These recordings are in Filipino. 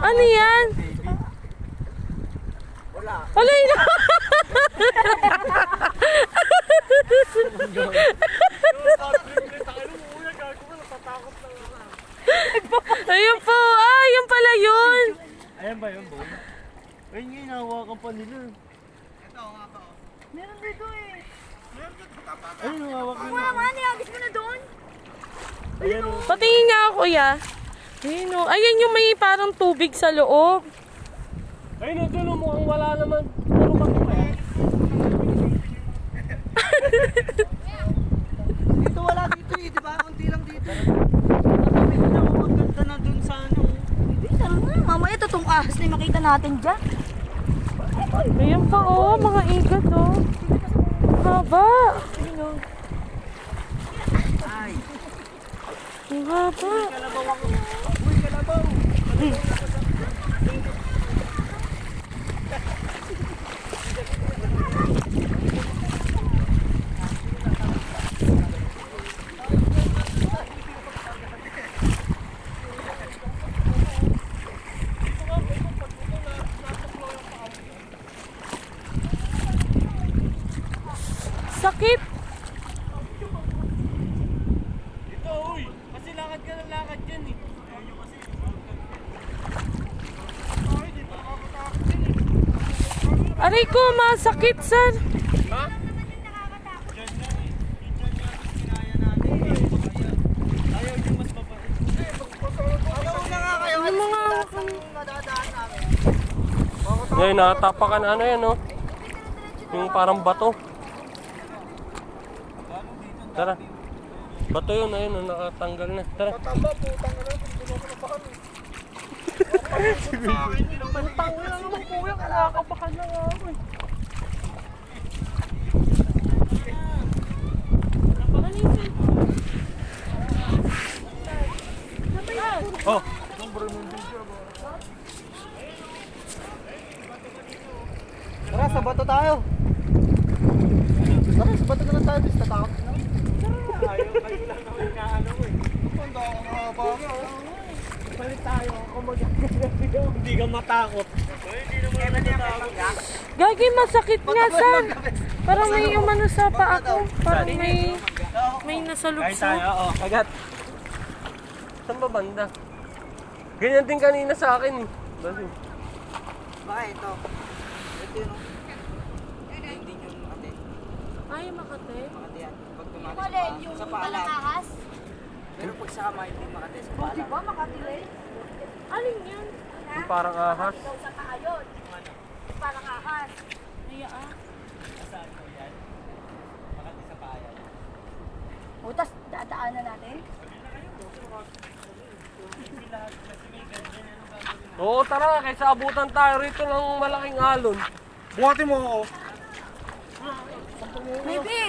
Ano yan? Wala yun. Ayun po. Ah, yun pala yun. Ayan ba yun, boy? Ayun nga, hinahawakan pa nila. Meron dito eh. Ayun, hinahawakan nila. Wala nga, niyagis mo na doon. Ayan o. Patingin nga ako, kuya. Ayun o. Ayun yung may parang tubig sa loob. Ayun o, doon o, mukhang wala naman. Puro kami pa yan. Dito wala dito eh, di ba? Kunti lang dito. Sabi ko na, maganda na dun sa ano. Hindi, tara nga. Mamaya totoong ahas na yung makita natin dyan. Ayun pa oh, mga igat oh. Haba. Ayun o. Ay, Ang haba. kalabaw ako. Uy, kalabaw. Sakit. Ito, uy. Kasi lakad ka ng lakad dyan eh. Ayun kasi. Ay, di ba makatakot din eh. Aray ko, masakit, sir. Ha? Diyan nga eh. Diyan nga kinaya natin eh. Ayaw niyo mas mabait. Ayaw na nga kayo. Yung mga... Nadadaan namin. Ngayon, nakatapakan ano yan oh. Yung parang bato. Tara. Bato yun, ayun, oh, nakatanggal na. Tara. Mataba, putang na. Putang na naman kuya, nakakapakan na nga ako eh. Oh. Tara, sa bato tayo. Tara, sa bato na lang tayo. Bis natakot na. Ayaw, kayo lang naman ka ano ko eh. Panda ako nakababa. Palit tayo. Kung magagaling hindi ka matakot. Hindi naman matakot. Gagi, masakit nga, sir. Parang may umano sa paa ko. Parang may nasa Kain lubso. tayo, oo. Kagat. Saan ba banda? Ganyan din kanina sa akin eh. Basi. Baka ito. Ito yun. Hindi nyo makati. Ay, makate. Makati yan. Pag tumali Wala, yung sa paa lang. ahas. Pero pag sa kamay, hindi makati sa paa lang. Diba, makatili? Alin yan? Yung parang ahas. Daw sa paa yun. Parang ahas. Ay, ah. Saan ko yan? Makati sa paa yan. O, tas dadaanan natin. Oo, tara. Kaysa abutan tayo rito ng malaking alon. Buhatin mo ako. Baby!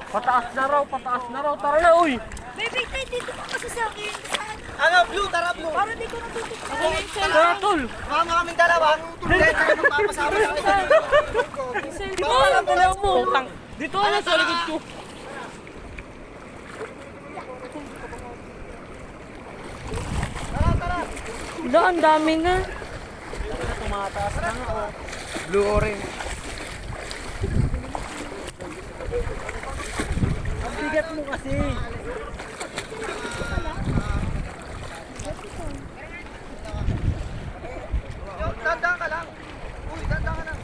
Pataas na raw, pataas na raw. Tara na, uy. Baby, tayo dito ka kasi sa akin. Saan? Ano, blue? Tara, blue! Para di ko natutukan. Tara, tol. Mama kaming dalawa. Hindi, tayo magpapasama sa akin. Di ba, dalaw mo. Utang. Dito ka na sa likod ko. Wala, ang dami na. Tumataas na nga, oh. Blue orange. Ang bigat mo kasi. Dandang ka lang. Uy, dandang ka lang.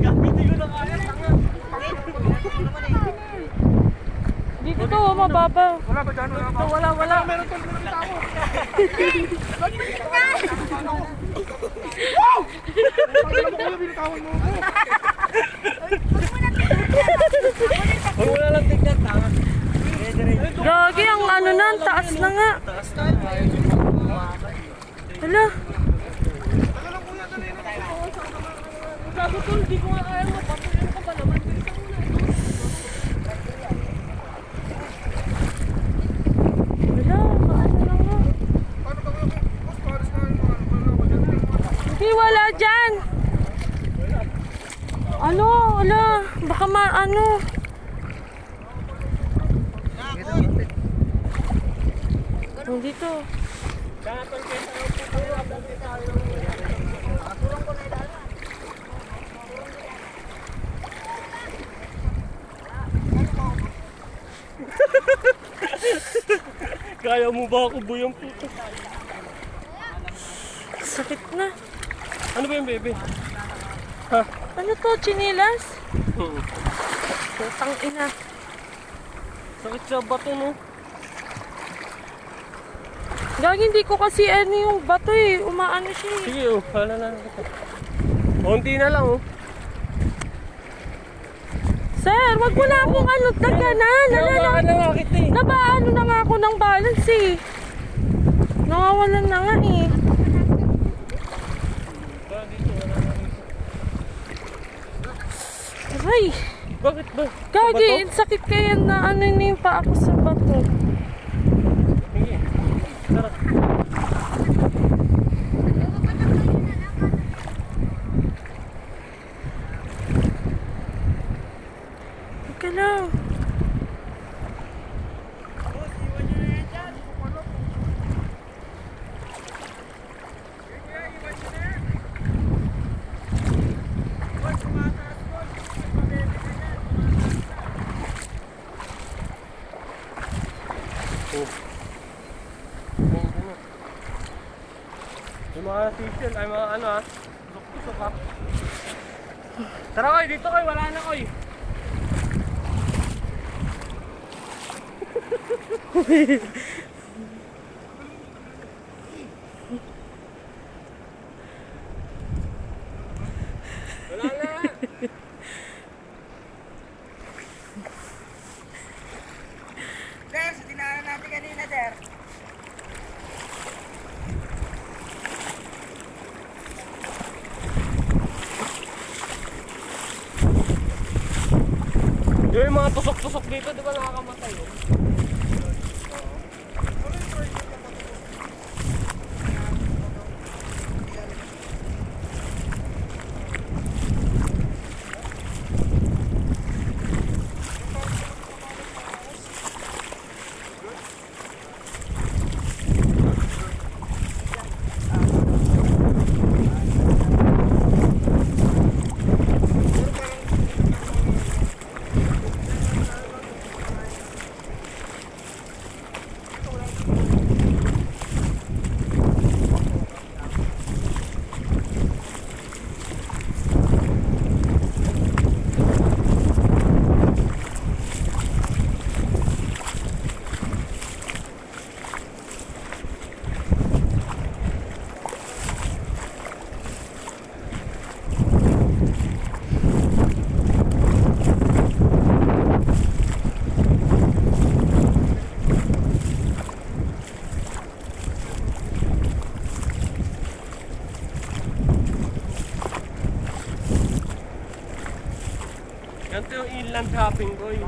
Gamitin ko na kaya. Dito to, mababa. Wala ba dyan? Wala. Meron tol, meron tao. Huwag mo na Huwag mo lang tignan, tama. Gagi, ang ano na, ang taas na nga. Taas na. Hala. Gago tol, di ko nga kaya mapatuloy ka ba naman? Bilisan mo na ito. Hala, paano na nga. Hindi, wala dyan. Ano, wala. Baka ano. Dito. Kaya mo ba ako buyang puto? Sakit na. Ano ba yung bebe? Ano to, chinilas? Putang ina. Sakit sa bato no? Gagi, hindi ko kasi ano yung bato eh. Umaano siya eh. Sige oh, hala na kita. Konti na lang oh. Sir, wag mo na akong ano, taganan. Nabakan na nga kita eh. Nabaano na nga ako ng balance eh. Nawawalan na nga eh. Aray, Bakit ba? gagi, Sa bato? ang sakit kaya na ano na yung paa ko sa bato. Sige. Tara. Teka lang. Yung mga t-shirt, ay mga ano ah. Tusok-tusok ah. Tara koy, dito koy, wala na koy. Wala na. Sir, sa dinaanan natin kanina, sir. Yung mga tusok-tusok dito, di ba nakakamatay eh? Ganito yung inland hopping ko eh.